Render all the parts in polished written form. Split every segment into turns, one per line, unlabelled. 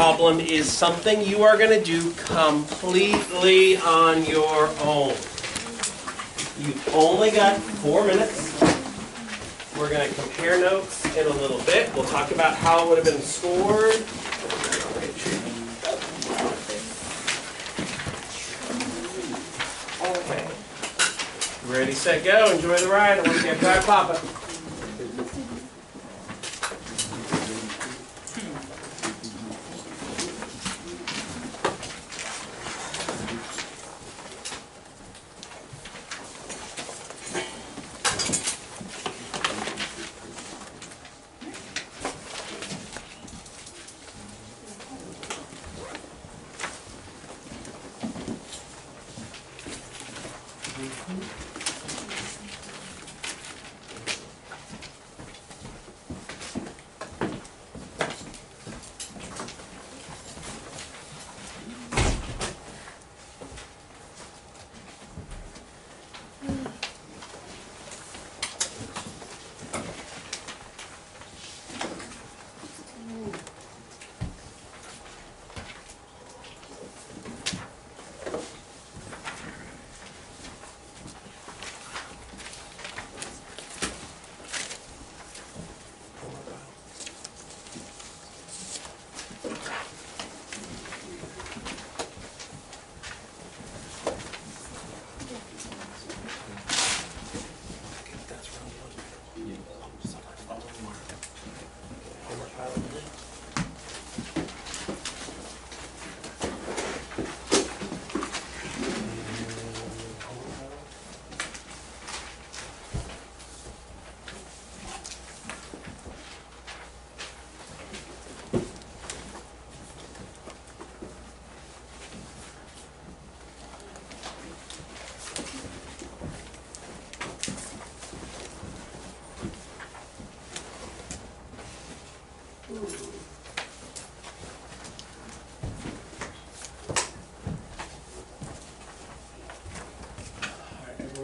problem is something you are going to do completely on your own. You've only got 4 minutes. We're going to compare notes in a little bit. We'll talk about how it would have been scored. Okay. Ready, set, go. Enjoy the ride. I want to get back Papa.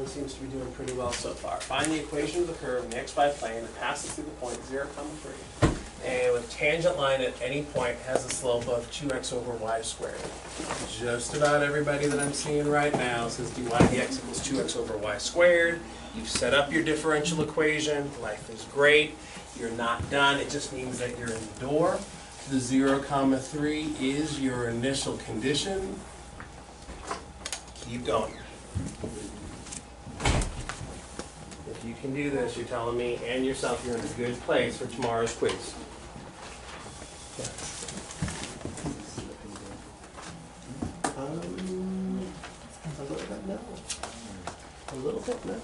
Seems to be doing pretty well so far. Find the equation of the curve in the xy plane that passes through the point 0, 3, and with tangent line at any point has a slope of 2x over y squared. Just about everybody that I'm seeing right now says dy dx equals 2x over y squared. You've set up your differential equation. Life is great. You're not done. It just means that you're in the door. The 0, 3 is your initial condition. Keep going. If you can do this, you're telling me and yourself you're in a good place for tomorrow's quiz. A little bit no. A little bit no.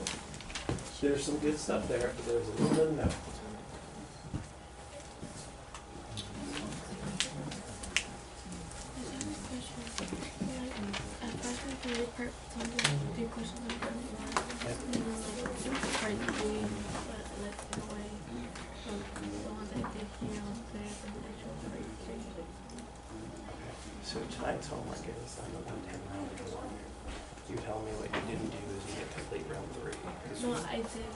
There's some good stuff there, but there's a little bit of no. So tonight's homework is on the 110 round 1. You tell me what you didn't do is you get complete round 3.
No, I did.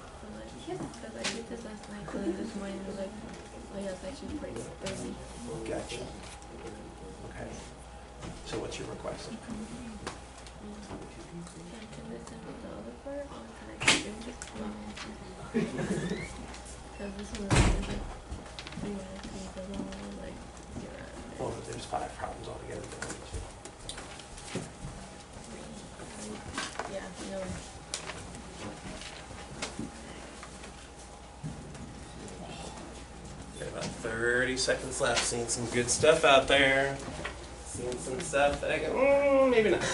Because I did this last night, so this morning I was like, oh yeah, it's actually pretty early.
Gotcha. Okay. So what's your request?
Can I listen with the other part, or can I do this one? Because this one is like 3 minutes, and the other one was like 0.
Well, there's 5 problems altogether.
Yeah, no.
Got about 30 seconds left. Seeing some good stuff out there. Seeing some stuff that I go, maybe not.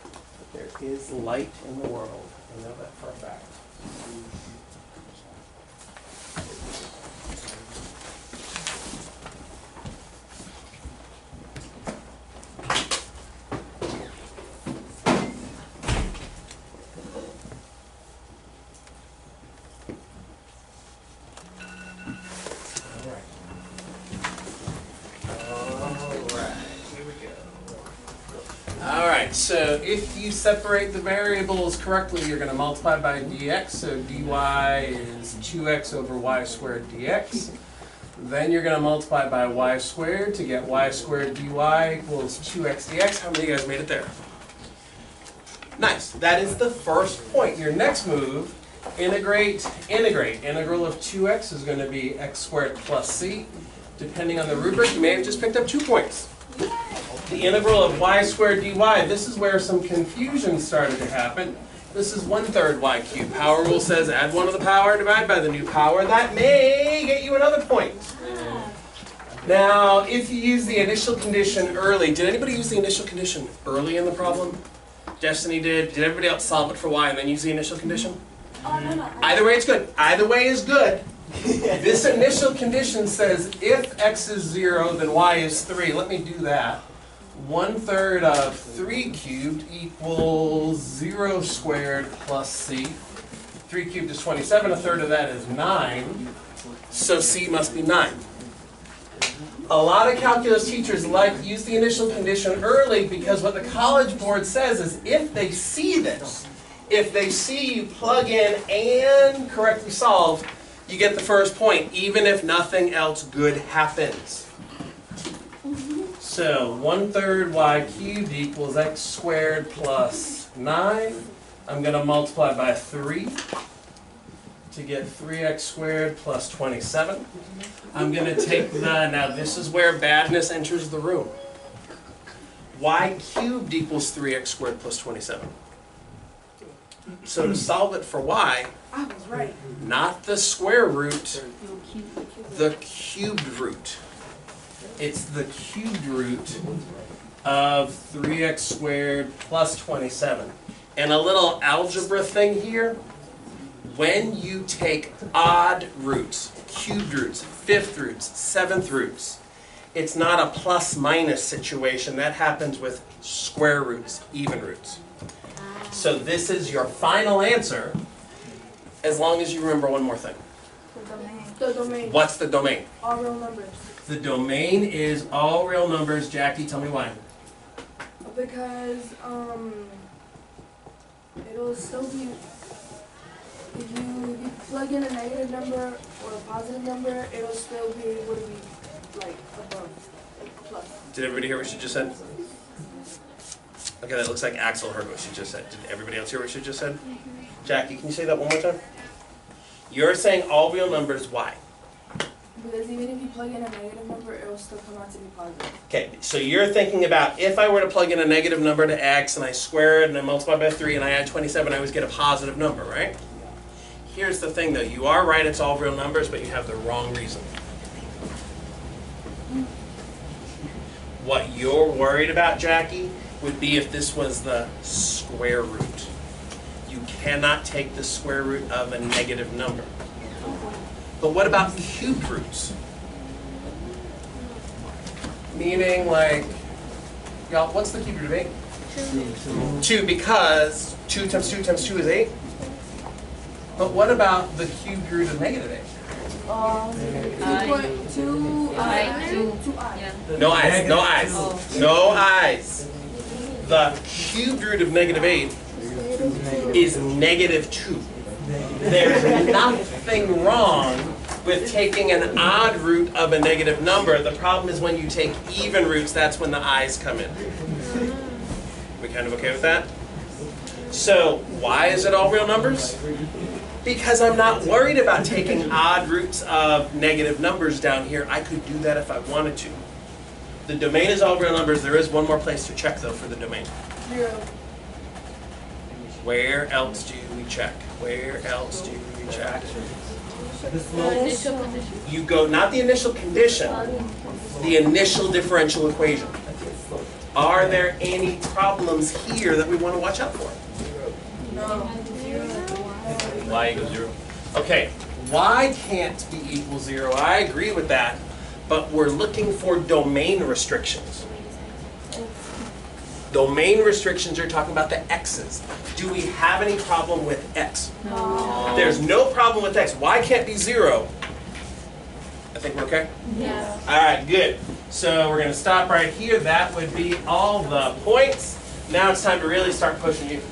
But there is light in the world. I know that for a fact. So if you separate the variables correctly, you're going to multiply by dx. So dy is 2x over y squared dx. Then you're going to multiply by y squared to get y squared dy equals 2x dx. How many of you guys made it there? Nice. That is the first point. Your next move, integrate. Integral of 2x is going to be x squared plus c. Depending on the rubric, you may have just picked up 2 points. The integral of y squared dy, this is where some confusion started to happen. This is 1/3 y cubed. Power rule says add 1 to the power, divide by the new power. That may get you another point. Now, if you use the initial condition early, did anybody use the initial condition early in the problem? Destiny did. Did everybody else solve it for y and then use the initial condition?
No.
Either way, it's good. Either way is good. This initial condition says if x is 0, then y is 3. Let me do that. 1/3 of 3 cubed equals 0 squared plus c. 3 cubed is 27. A third of that is 9. So c must be 9. A lot of calculus teachers like to use the initial condition early because what the College Board says is if they see this, if they see you plug in and correctly solve, you get the first point, even if nothing else good happens. So 1/3 y cubed equals x squared plus 9. I'm going to multiply by 3 to get 3x squared plus 27. I'm going to take the, now this is where badness enters the room. Y cubed equals 3x squared plus 27. So to solve it for y,
I was right.
not the square root, the cubed root. It's the cubed root of 3x squared plus 27. And a little algebra thing here, when you take odd roots, cubed roots, fifth roots, seventh roots, it's not a plus minus situation. That happens with square roots, even roots. So this is your final answer, as long as you remember one more thing.
The domain.
What's the domain?
All real numbers.
The domain is all real numbers. Jackie, tell me why.
Because it'll still be, if you plug in a negative number or a positive number, it'll still be able to be like above, like plus.
Did everybody hear what she just said? Okay, that looks like Axel heard what she just said. Did everybody else hear what she just said? Jackie, can you say that one more time? You're saying all real numbers, why?
Because even if you plug in a negative number, it'll still come out to be positive.
Okay, so you're thinking about if I were to plug in a negative number to x and I square it and I multiply by 3 and I add 27, I always get a positive number, right? Here's the thing though, you are right, it's all real numbers, but you have the wrong reason. What you're worried about, Jackie, would be if this was the square root. You cannot take the square root of a negative number. But what about cubed roots? Meaning like, y'all, what's the cubed root of 8? 2, because 2 times 2 times 2 is 8. But what about the cubed root of negative 8?
2i.
No i's, no i's, no i's. The cubed root of negative 8 is negative 2. There's nothing wrong with taking an odd root of a negative number. The problem is when you take even roots, that's when the i's come in. We kind of okay with that? So why is it all real numbers? Because I'm not worried about taking odd roots of negative numbers down here. I could do that if I wanted to. The domain is all real numbers. There is one more place to check though for the domain.
0.
Where else do we check? Where else do we check?
Initial condition.
You go, not the initial condition, the initial differential equation. Are there any problems here that we want to watch out for?
No.
Y equals 0. Okay, y can't be equal 0. I agree with that, but we're looking for domain restrictions. Domain restrictions are talking about the x's. Do we have any problem with x?
No.
There's no problem with x. Y can't be 0. I think we're okay?
Yeah.
All right, good. So we're going to stop right here. That would be all the points. Now it's time to really start pushing you.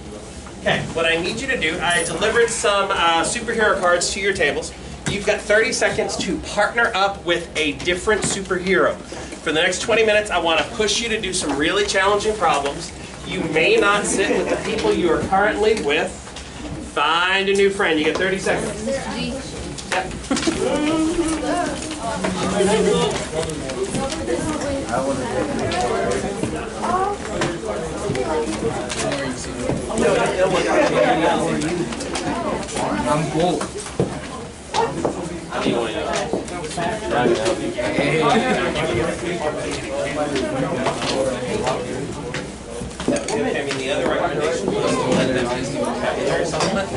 Okay, what I need you to do, I delivered some superhero cards to your tables. you've got 30 seconds to partner up with a different superhero. For the next 20 minutes, I want to push you to do some really challenging problems. You may not sit with the people you are currently with. Find a new friend. You get 30 seconds. Yep.
I'm gold.
I mean, the other recommendation was to let them use the vocabulary supplement.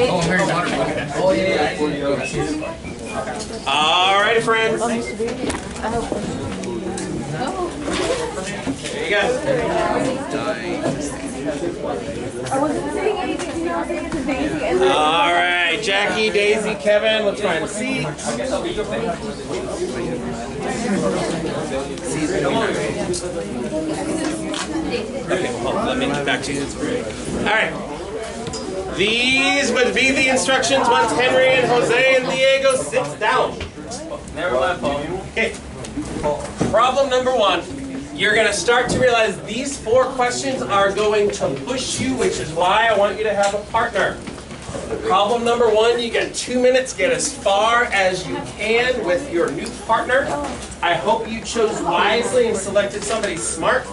Oh, Harry Potter. Oh, yeah.
All righty, friends. There you go. All right, Jackie, Daisy, Kevin, let's find a seat. Okay, hold on, let me get back to you. All right. These would be the instructions once Henry and Jose and Diego sits down. Never mind, Paul. Okay. Problem number one. You're going to start to realize these 4 questions are going to push you, which is why I want you to have a partner. Problem number 1, you get 2 minutes, get as far as you can with your new partner. I hope you chose wisely and selected somebody smart.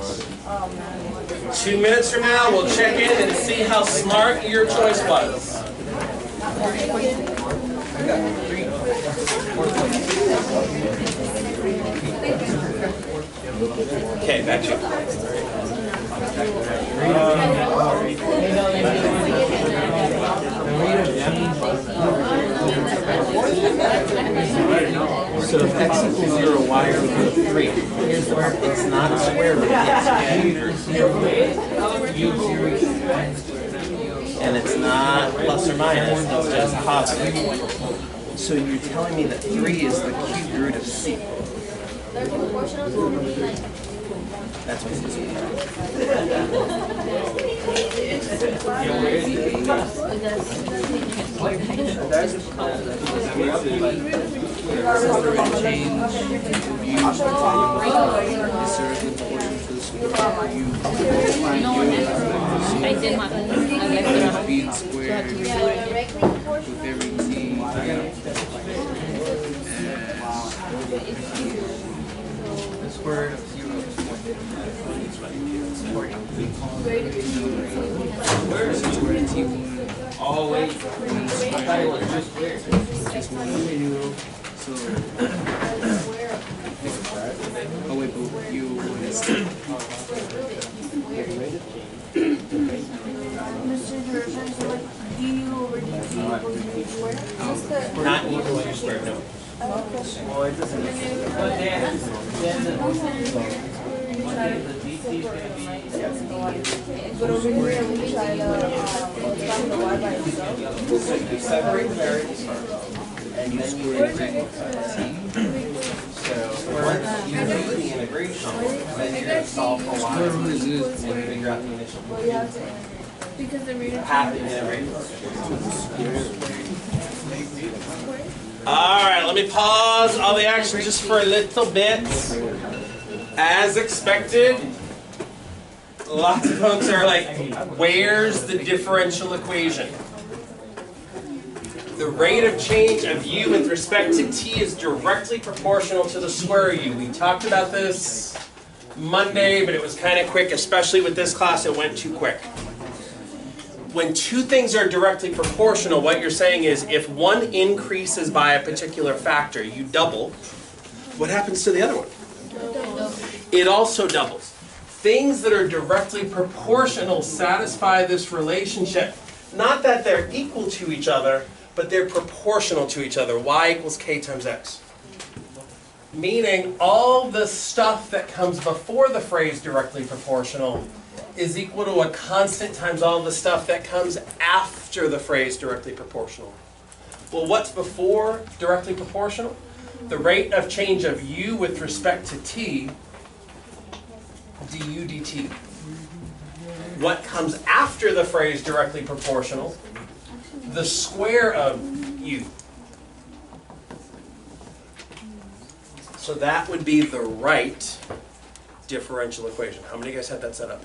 2 minutes from now, we'll check in and see how smart your choice was. Okay, back to you.
So if x equals 0, y equals 3. Here's where it's not a square root. And it's not plus or minus, it's just positive. So you're telling me that 3 is the cubed root of c. That's what it's saying.
I did my
The square root of 0 is 1.
Always.
So, oh wait, but you
Not equal to square, no.
Well, it doesn't.
But over here, we try to find the y by itself.
So you separate the variables first, and then you integrate. So once you do the integration, then you're going to solve for y and figure out the initial
because the root of
path of integration. All right, let me pause all the action just for a little bit. As expected, lots of folks are like, where's the differential equation? The rate of change of u with respect to t is directly proportional to the square of u. We talked about this Monday, but it was kind of quick, especially with this class, it went too quick. When two things are directly proportional, what you're saying is if one increases by a particular factor, you double, what happens to the other one? It also doubles. Things that are directly proportional satisfy this relationship. Not that they're equal to each other, but they're proportional to each other. Y equals k times x. Meaning all the stuff that comes before the phrase directly proportional is equal to a constant times all the stuff that comes after the phrase directly proportional. Well, what's before directly proportional? The rate of change of u with respect to t, du dt. What comes after the phrase directly proportional? The square of u. So that would be the right differential equation. How many of you guys had that set up?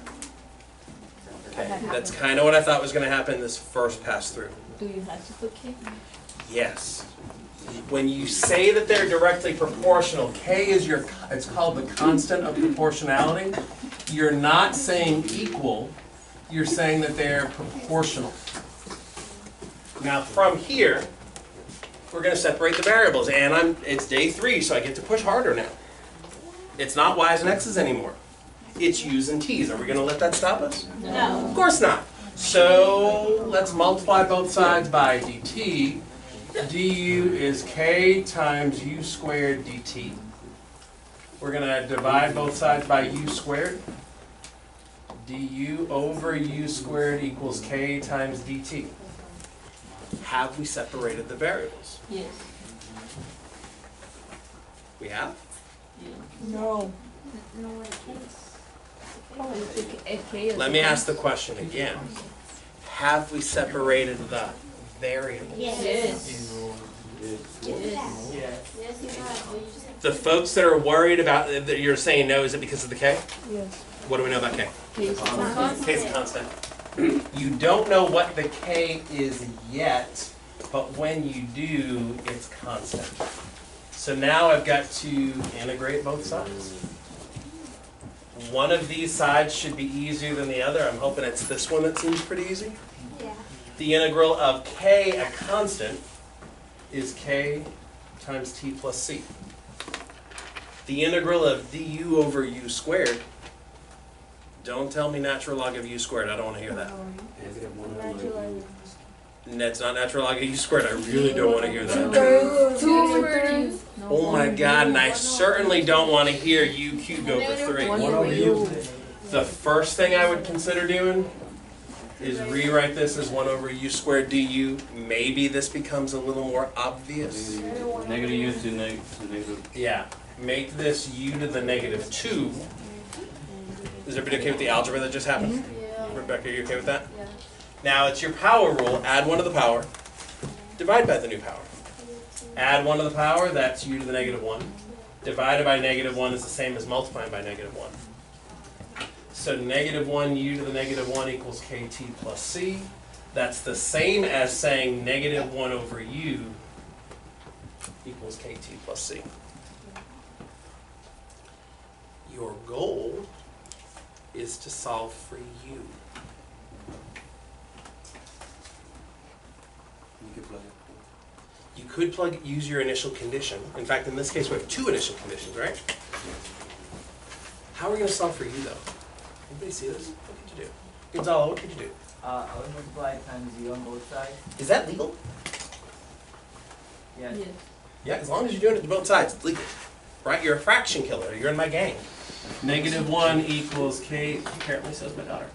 Okay, that's kind of what I thought was going to happen this first pass through.
Do you have to put K?
Yes. When you say that they're directly proportional, K is your, it's called the constant of proportionality. You're not saying equal, you're saying that they're proportional. Now from here, we're going to separate the variables, and it's day 3, so I get to push harder now. It's not y's and x's anymore. It's u's and t's. Are we going to let that stop us?
No.
Of course not. So let's multiply both sides by dt. du is k times u squared dt. We're going to divide both sides by u squared. du over u squared equals k times dt. Have we separated the variables?
Yes.
We have?
No.
Let me ask the question again. Have we separated the variables?
Yes.
The folks that are worried about that you're saying no, is it because of the k?
Yes.
What do we know about k?
K is constant.
K is a constant. You don't know what the k is yet, but when you do, it's constant. So now I've got to integrate both sides. One of these sides should be easier than the other. I'm hoping it's this one that seems pretty easy.
Yeah.
The integral of k, a constant, is k times t plus c. The integral of du over u squared, don't tell me natural log of u squared. I don't want to hear that. That's not natural log of u squared. I really don't want to hear that.
2 over 2.
Oh my god, and I certainly don't want to hear u cubed over 3. The first thing I would consider doing is rewrite this as 1 over u squared du. Maybe this becomes a little more obvious.
Negative u to negative.
Yeah, make this u to the negative 2. Is everybody okay with the algebra that just happened? Rebecca, are you okay with that?
Yeah.
Now it's your power rule. Add 1 to the power. Divide by the new power. Add 1 to the power, that's u to the negative 1. Divided by negative 1 is the same as multiplying by negative 1. So negative 1 u to the negative 1 equals kt plus c. That's the same as saying negative 1 over u equals kt plus c. Your goal is to solve for u. You could use your initial condition. In fact, in this case, we have 2 initial conditions, right? How are we going to solve for u, though? Anybody see this? What could you do? Gonzalo, what could you do?
I would multiply times u on both sides.
Is that legal?
Yes.
Yes.
Yeah, as long as you're doing it to both sides, it's legal. Right? You're a fraction killer. You're in my gang. Negative 1 equals k, apparently says my daughter.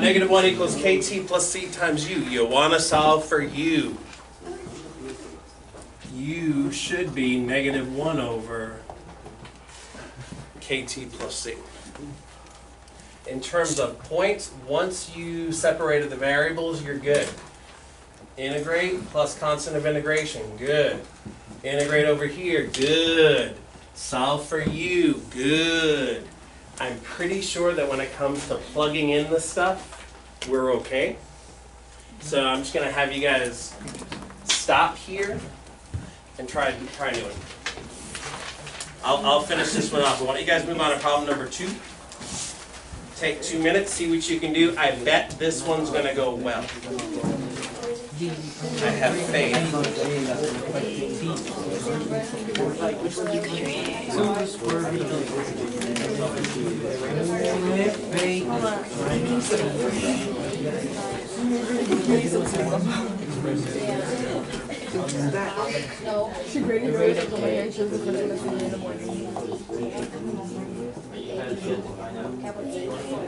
Negative 1 equals kt plus c times u. You want to solve for u. U should be negative 1 over kt plus c. In terms of points, once you separated the variables, you're good. Integrate plus constant of integration, good. Integrate over here, good. Solve for u, good. I'm pretty sure that when it comes to plugging in the stuff, we're okay. So I'm just going to have you guys stop here and try new one. I'll finish this one off. Why don't you guys move on to problem number 2? Take 2 minutes, see what you can do. I bet this one's going to go well. I have faith.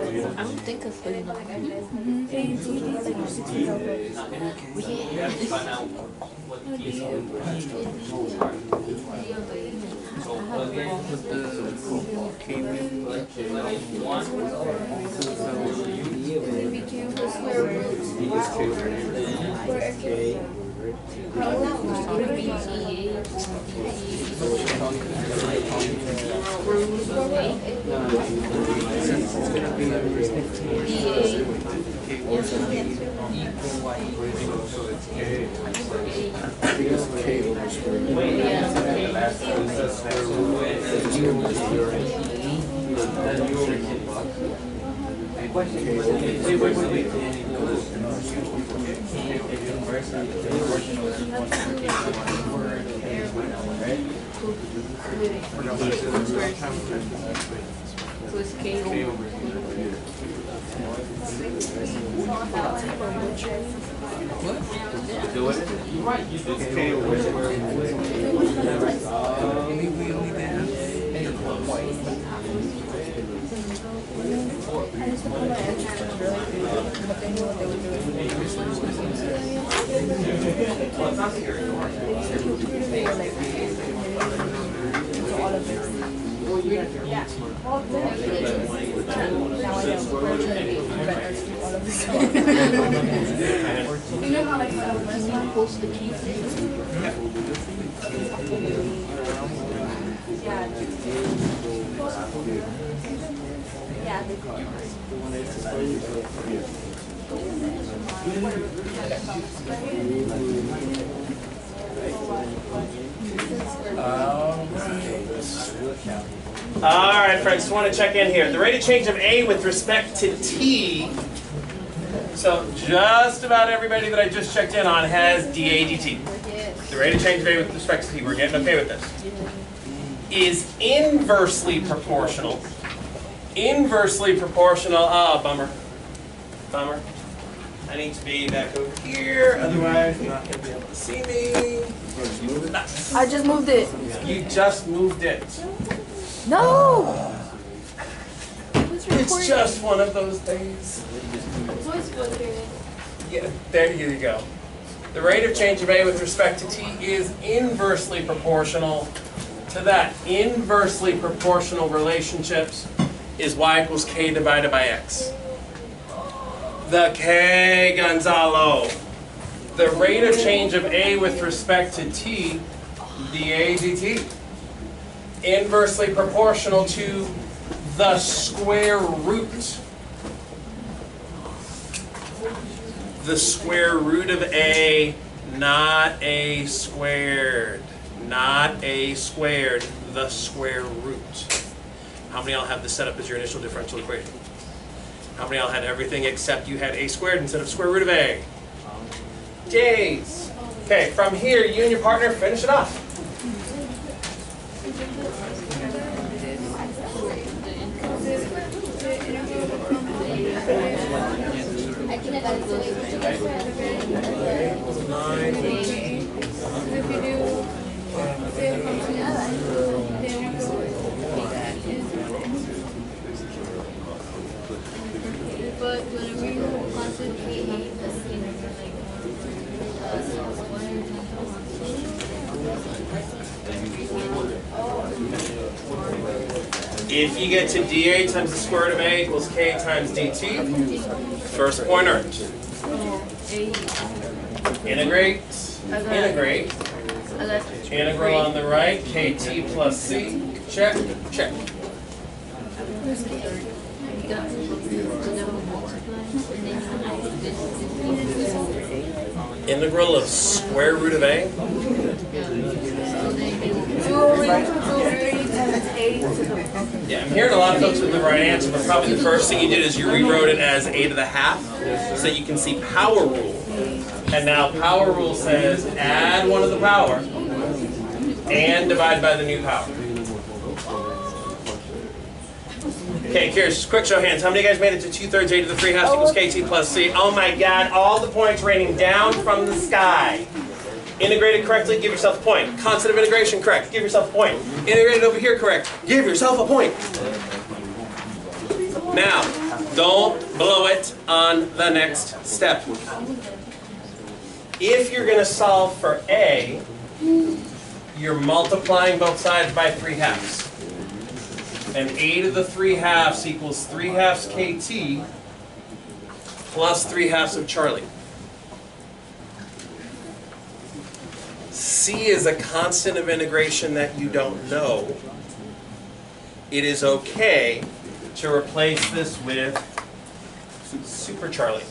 I don't think it's good enough.
Since it's gonna be inverse 15, okay, what's gonna be equal y equals
K over square root.
So it's K over.
Do it. It's K over square root.
we only did half.
You know how like someone posts the keys? Yeah.
All right, friends, just want to check in here. The rate of change of A with respect to T, so just about everybody that I just checked in on has dA dt. The rate of change of A with respect to T, we're getting okay with this, is inversely proportional. Inversely proportional, bummer. Bummer. I need to be back over here, otherwise you're not going to be able to see me.
I just moved it.
You just moved it.
No!
It's just one of those days. Yeah, there you go. The rate of change of A with respect to T is inversely proportional to that. Inversely proportional relationships is y equals k divided by x. The K, Gonzalo. The rate of change of A with respect to T, dA dt, inversely proportional to the square root. The square root of A, not A squared. Not A squared, the square root. How many of y'all have this set up as your initial differential equation? How many of y'all had everything except you had A squared instead of square root of A? Jays. Okay, from here, you and your partner finish it off.
But whenever you concentrate on the skin,
If you get to dA times the square root of A equals K times dt, first pointer. Integrate, integrate. Integral on the right, kt plus c, check, check. Integral of square root of A. Yeah, I'm hearing a lot of folks with the right answer, but probably the first thing you did is you rewrote it as a to the half, so you can see power rule. And now power rule says add 1 to the power and divide by the new power. Okay, curious, quick show of hands. How many of you guys made it to 2/3 a to the 3/2 equals kt plus c? Oh my god, all the points raining down from the sky. Integrated correctly, give yourself a point. Constant of integration, correct, give yourself a point. Integrated over here, correct, give yourself a point. Now, don't blow it on the next step. If you're going to solve for A, you're multiplying both sides by 3/2. And a to the 3/2 equals 3/2 kt plus 3/2 of Charlie. C is a constant of integration that you don't know, it is okay to replace this with Super Charlie.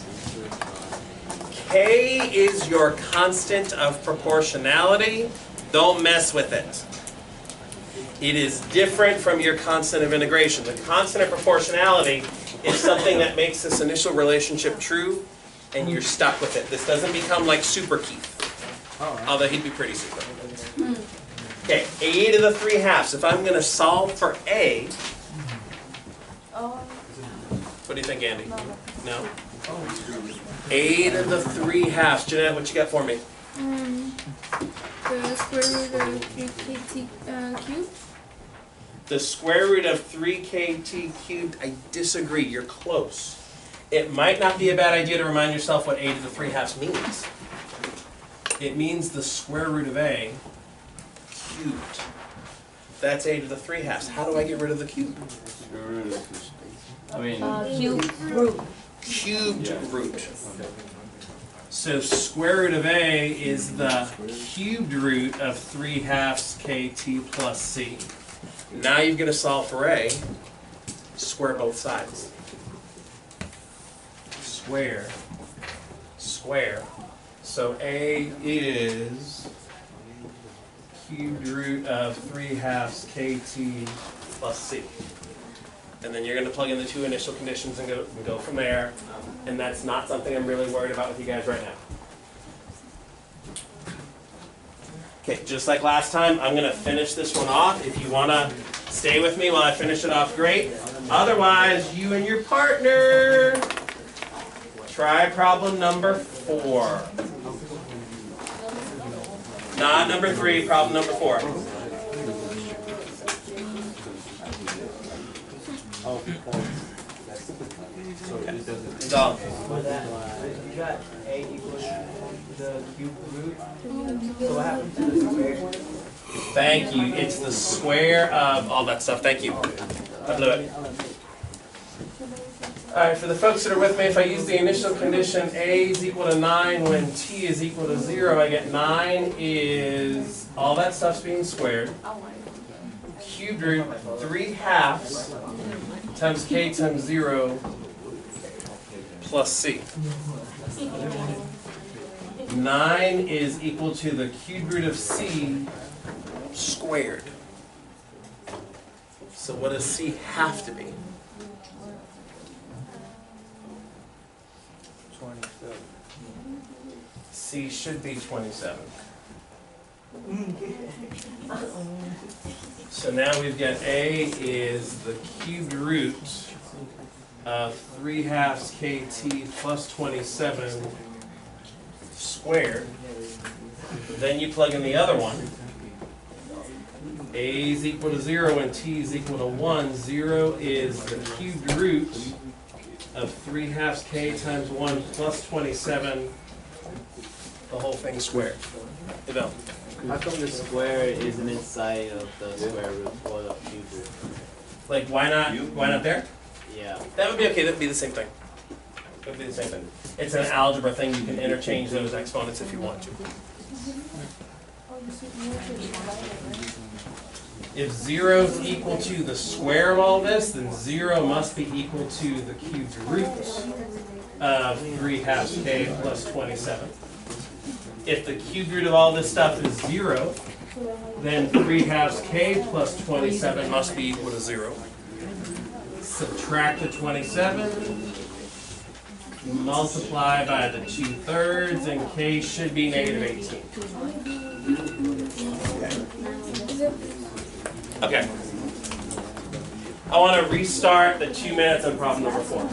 K is your constant of proportionality. Don't mess with it. It is different from your constant of integration. The constant of proportionality is something that makes this initial relationship true, and you're stuck with it. This doesn't become like Super Keith, although he'd be pretty super. Okay, a to the 3/2. If I'm going to solve for a, what do you think, Andy? No? A to the 3/2. Jeanette, what you got for me?
The square root of 3kt cubed.
The square root of 3kt cubed, I disagree. You're close. It might not be a bad idea to remind yourself what a to the 3/2 means. It means the square root of a cubed. That's a to the 3/2. How do I get rid of the cube?
Cubed root.
Cubed root. So square root of a is the cubed root of 3/2 kt plus c. Now you're going to solve for a. Square both sides. Square. Square. So a is cubed root of 3/2 kt plus c. And then you're going to plug in the two initial conditions and go from there. And that's not something I'm really worried about with you guys right now. Okay, just like last time, I'm going to finish this one off. If you want to stay with me while I finish it off, great. Otherwise, you and your partner try problem number 4. Not number 3, problem number 4. Done.
For that, you got a equals the cube root. So what happens to the square?
Thank you. It's the square of all that stuff. Thank you. I blew it. Alright, for the folks that are with me, if I use the initial condition a is equal to 9 when t is equal to 0, I get 9 is all that stuff's being squared. Cubed root 3/2 times k times 0 plus c. 9 is equal to the cubed root of c squared. So what does c have to be?
27.
C should be 27. So now we've got a is the cubed root of 3/2 kt plus 27 squared. Then you plug in the other one. A is equal to 0 and t is equal to 1. 0 is the cubed root of 3/2 k times 1 plus 27, the whole thing squared. Develop.
How come the square isn't inside of the square root or the cube root?
Like, why not there?
Yeah.
That would be okay. That would be the same thing. That would be the same thing. It's an algebra thing. You can interchange those exponents if you want to. If 0 is equal to the square of all this, then 0 must be equal to the cubed root of 3/2 k plus 27. If the cubed root of all this stuff is 0, then 3/2 k plus 27 must be equal to 0. Subtract the 27, multiply by the 2/3, and k should be -18. Okay. I want to restart the 2 minutes on problem number 4.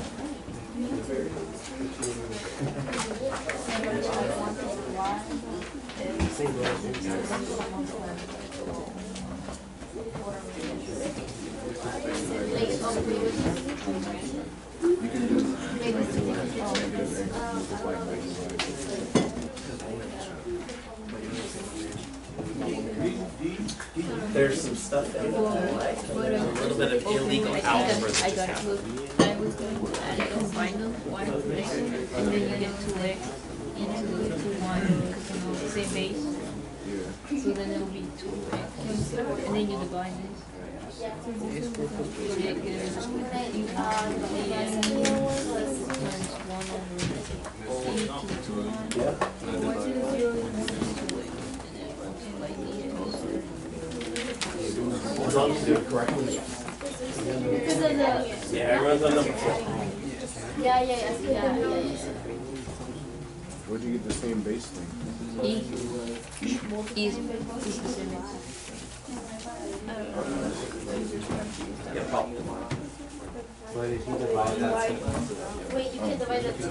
There's some stuff that a little bit of illegal algebra that just happened.
I was going to add it on final, 1 over x, and then you get 2x into 1, same base. So then it'll be 2x. And then you divide this. So you get u times 1 over e to the 2.
Yeah. As long as you do it correctly.
Because of the.
Yeah, everyone's on number 4.
Yeah.
Where'd you get the same base thing?
E is the same.
Yeah, problem.
But if you divide that to
Wait, you can divide that to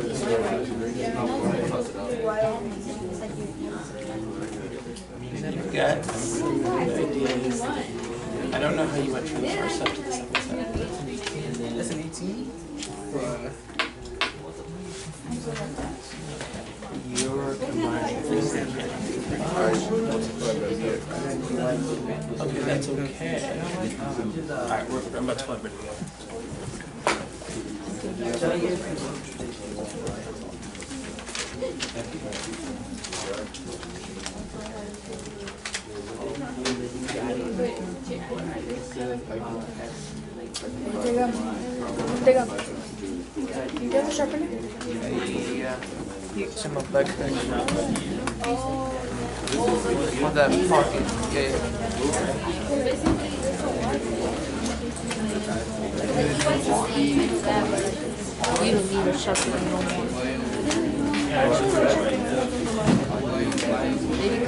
I don't know how you went from the first step to the second step. That's an 18? You're combining this and okay, that's okay. Alright, I'm about to plug it together.
Take up. You have a sharpener?
Yeah. Some of that with that pocket.
You don't need a sharpener no more. Maybe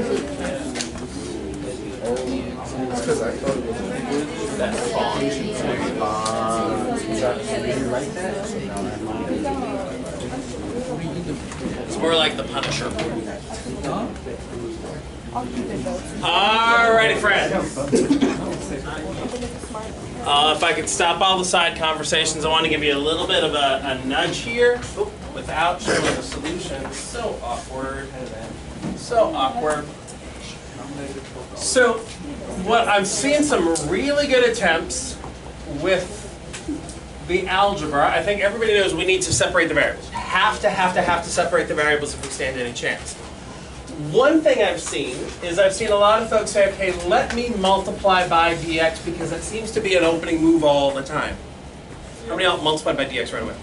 Because I thought it was that
It's more like the Punisher. Alrighty, friends. If I could stop all the side conversations, I want to give you a little bit of a nudge here without showing a solution. So awkward. So awkward. So, what I'm seeing some really good attempts with the algebra. I think everybody knows we need to separate the variables. Have to separate the variables if we stand any chance. One thing I've seen is I've seen a lot of folks say, okay, let me multiply by dx because it seems to be an opening move all the time. How many of y'all multiplied by dx right away?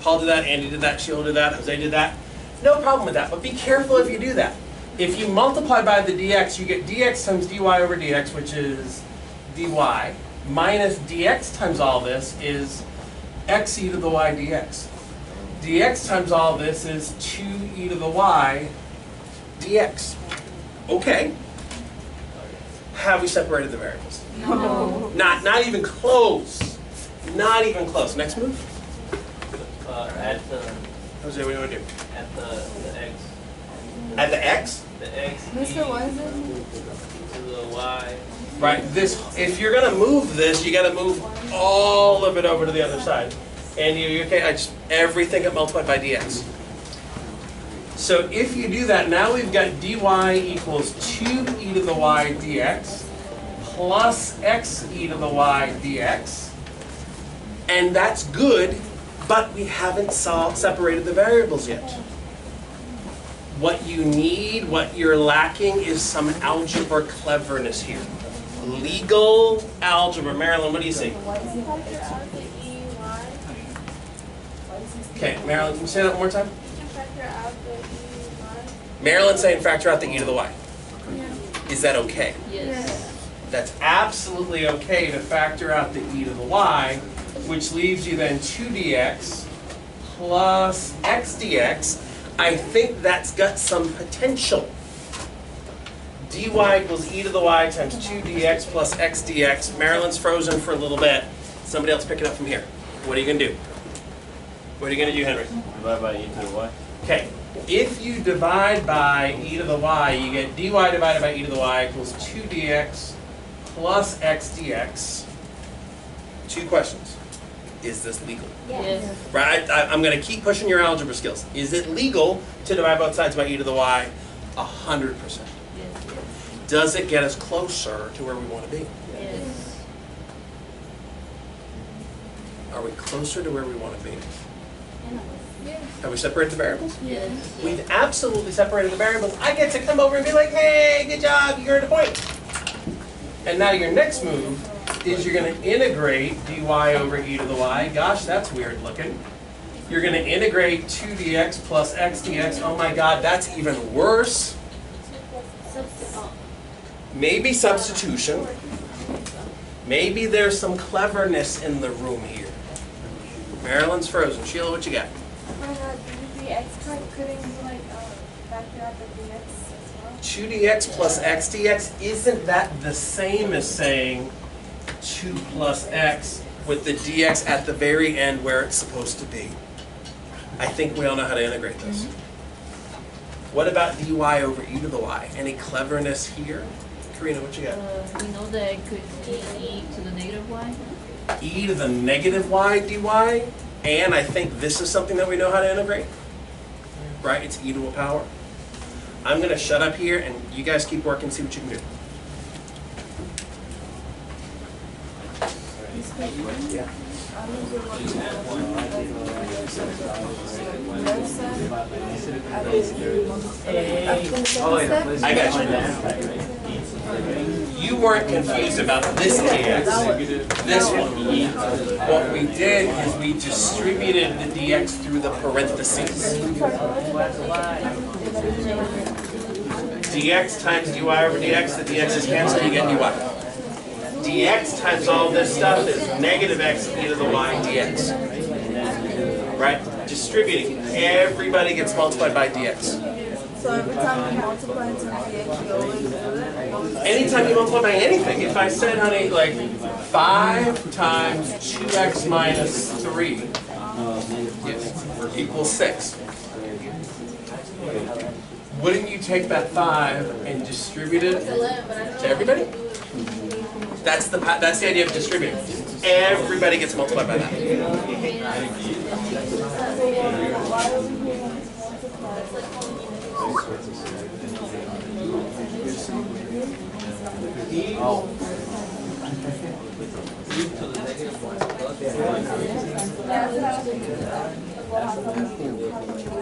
Paul did that, Andy did that, Sheila did that, Jose did that. No problem with that, but be careful if you do that. If you multiply by the dx, you get dx times dy over dx, which is dy, minus dx times all this is x e to the y dx. Dx times all this is 2e to the y dx. Okay. Have we separated the variables?
No.
Not even close. Not even close. Next move.
at the
Jose, what do you want to do?
at the x.
At the x?
The x
Mr. What is it?
to the y.
Right. This. If you're gonna move this, you got to move all of it over to the other side. And you okay? I just everything got multiplied by dx. So if you do that, now we've got dy equals 2e to the y dx plus x e to the y dx. And that's good, but we haven't separated the variables yet. What you need, what you're lacking is some algebra cleverness here. Legal algebra. Marilyn, what do you see? Okay, Marilyn, can you say that one more time? Marilyn's saying factor out the e to the y. Is that okay?
Yes.
That's absolutely okay to factor out the e to the y, which leaves you then 2dx plus x dx. I think that's got some potential. dy equals e to the y times 2dx plus x dx. Marilyn's frozen for a little bit. Somebody else pick it up from here. What are you going to do? What are you going to do, Henry?
Divide by e to the y.
Okay, if you divide by e to the y, you get dy divided by e to the y equals 2dx plus x dx. Two questions. Is this legal?
Yes.
Right, I'm going to keep pushing your algebra skills. Is it legal to divide both sides by e to the y? 100%.
Yes.
Does it get us closer to where we want to be?
Yes.
Are we closer to where we want to be? Have we separated the variables?
Yes.
We've absolutely separated the variables. I get to come over and be like, hey, good job, you earned a point. And now your next move is you're going to integrate dy over e to the y. Gosh, that's weird looking. You're going to integrate 2dx plus x dx. Oh my god, that's even worse. Maybe substitution. Maybe there's some cleverness in the room here. Marilyn's frozen. Sheila, what you got?
The x part couldn't you like factor out the dx as well?
2dx plus x dx, isn't that the same as saying 2 plus x with the dx at the very end where it's supposed to be? I think we all know how to integrate this. What about dy over e to the y? Any cleverness here? Karina, what you got?
We know that it could be e to the negative y.
E to the negative y dy, and I think this is something that we know how to integrate, right? It's e to a power. I'm going to shut up here, and you guys keep working, see what you can do. Yeah. I got you. You weren't confused about this dx, this one. What we did is we distributed the dx through the parentheses. Dx times dy over dx, the dx is canceled, you get dy. Dx times all this stuff is negative x e to the y dx. Right? Distributing. Everybody gets multiplied by dx.
So every time you multiply into dx, you always do it?
Anytime you multiply by anything, if I said, honey, like 5 times 2x minus 3 equals 6, wouldn't you take that 5 and distribute it to everybody? That's the idea of distributing. Everybody gets multiplied by that.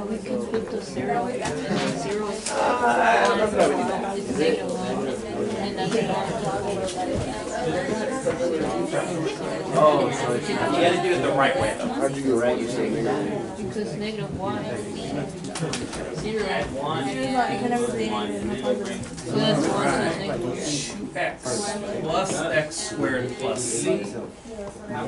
We could put the 0 and 0 is 1, it's negative 1, and that's 1.
Oh, so you got to do it the right way, though.
How'd you go right? You say
Because negative 1 is 0. So that's 1, so it's negative
2x plus x squared plus c.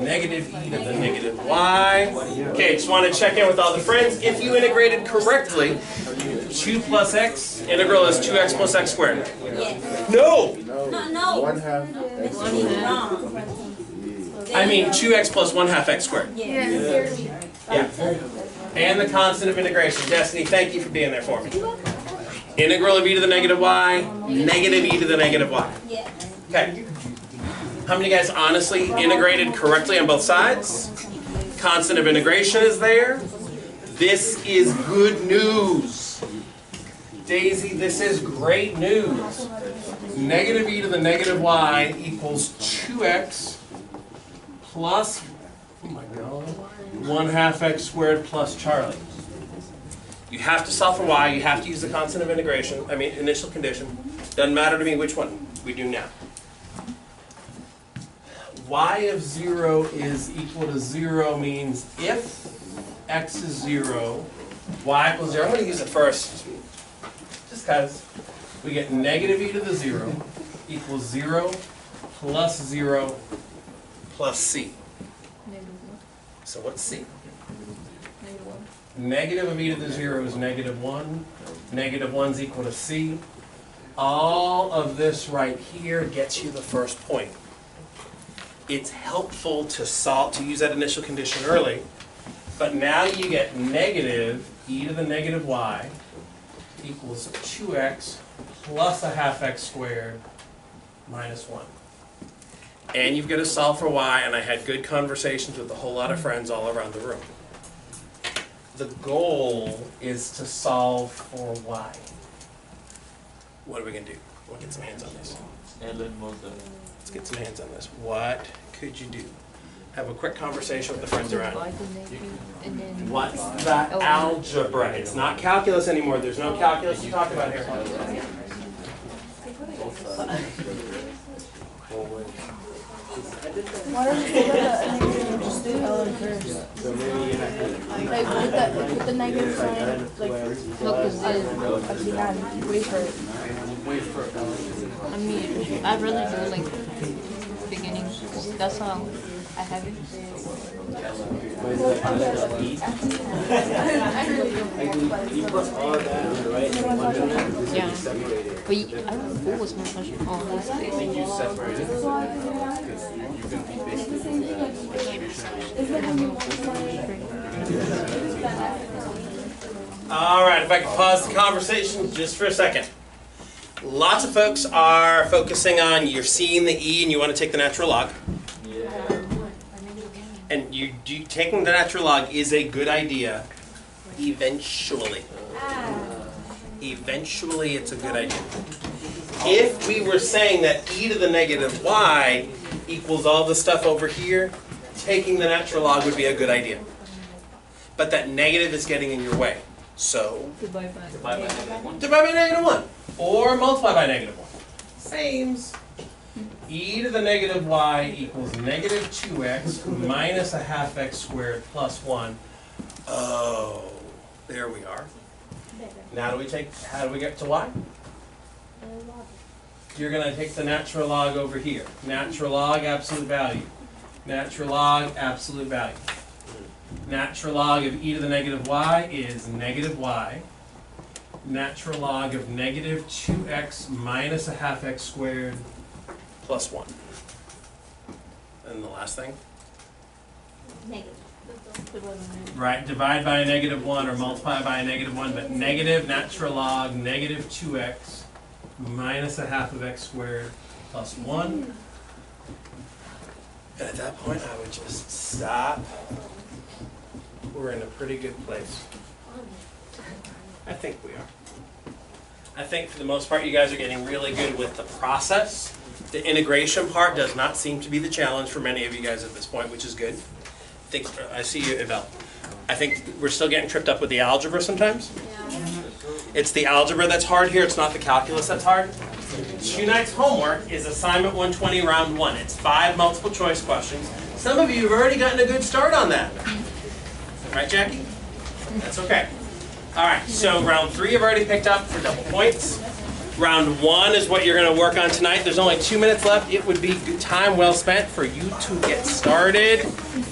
Negative e to the negative y. Okay, just want to check in with all the friends. If you integrated correctly, 2 plus x, integral is 2x plus x squared. No!
No. 1/2 x squared.
I mean 2x plus 1/2 x squared. Yeah. And the constant of integration. Destiny, thank you for being there for me. Integral of e to the negative y, negative e to the negative y. Okay. How many of you guys honestly integrated correctly on both sides? Constant of integration is there. This is good news. Daisy, this is great news. Negative e to the negative y equals 2x plus, oh my god, 1/2 x squared plus Charlie. You have to solve for y, you have to use the constant of integration, initial condition. Doesn't matter to me which one we do now. Y of 0 is equal to 0 means if x is 0, y equals 0. I'm going to use it first, just because we get negative e to the 0 equals 0 plus 0 plus c. So what's c? Negative of e to the 0 is negative 1. Negative 1 is equal to c. All of this right here gets you the first point. It's helpful to use that initial condition early, but now you get negative e to the negative y equals 2x plus 1/2 x squared minus 1. And you've got to solve for y, and I had good conversations with a whole lot of friends all around the room. The goal is to solve for y. What are we going to do? We'll get some hands on this. Let's get some hands on this. What could you do? Have a quick conversation with the friends around.
Divide the negative and then.
What's the algebra? It's not calculus anymore. There's no calculus to talk about here.
Why don't you put a negative and just do ln first? Like put the negative sign, like,
No, because
actually add, wait for it.
I mean, I'd rather do like beginning. That's how I have it.
You put all of that on the right and one
Yeah. But I don't know who was my question. Oh, that's
I think you separate it.
All right, if I could pause the conversation just for a second. Lots of folks are focusing on you're seeing the E and you want to take the natural log. And taking the natural log is a good idea eventually. Eventually it's a good idea. If we were saying that e to the negative y equals all the stuff over here, taking the natural log would be a good idea. But that negative is getting in your way. So, divide by negative 1. Or multiply by negative 1. Sames. E to the negative y equals negative 2x minus a half x squared plus 1. Oh, there we are. Now how do we get to y? You're going to take the natural log over here. Natural log, absolute value. Natural log, absolute value. Natural log of e to the negative y is negative y. Natural log of negative 2x minus a half x squared plus 1. And the last thing?
Negative.
Right, divide by a negative 1 or multiply by a negative 1, but negative natural log negative 2x minus a half of x squared plus 1. And at that point, I would just stop. We're in a pretty good place. I think we are. I think for the most part, you guys are getting really good with the process. The integration part does not seem to be the challenge for many of you guys at this point, which is good. I see you, Yvelle. I think we're still getting tripped up with the algebra sometimes. It's the algebra that's hard here. It's not the calculus that's hard. Tonight's homework is assignment 120, round 1. It's 5 multiple choice questions. Some of you have already gotten a good start on that. Right, Jackie? That's okay. All right, so round 3 I've already picked up for double points. Round 1 is what you're going to work on tonight. There's only 2 minutes left. It would be good time well spent for you to get started.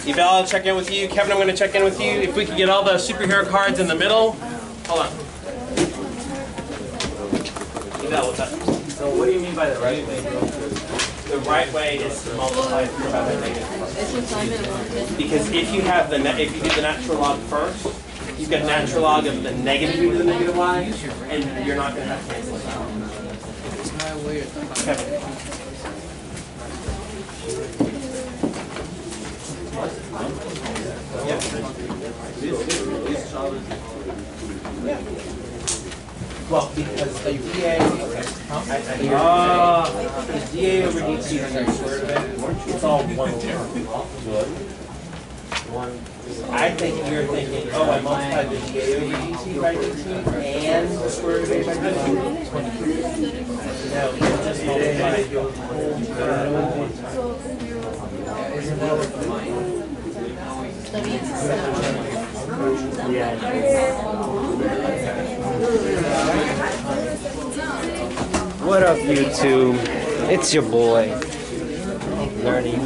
Yvelle, I'll check in with you. Kevin, I'm going to check in with you. If we could get all the superhero cards in the middle. Hold on. Yvelle, what's up?
So what do you mean by the right way?
The right way is to multiply through by the negative. Because if you have if you do the natural log first, you've got natural log of the negative e to the negative y, and you're not going to have to cancel it out. Kevin. Yeah. Well, because the dA, the dA over dt is the square root of it. It's all one term. I think you're thinking, oh, I multiplied the dA over dt by dt and the square root of a by dt. No, you just multiplied your whole
What up, YouTube? It's your boy, Learning.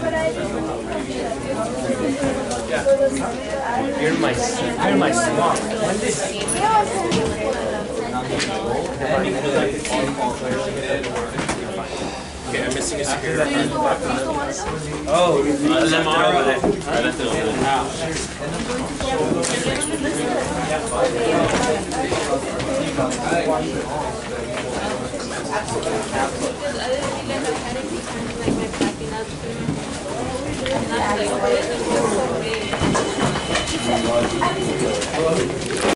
You're in my swamp. When did
Okay, I'm missing a superhero card.
Oh,
Lamara.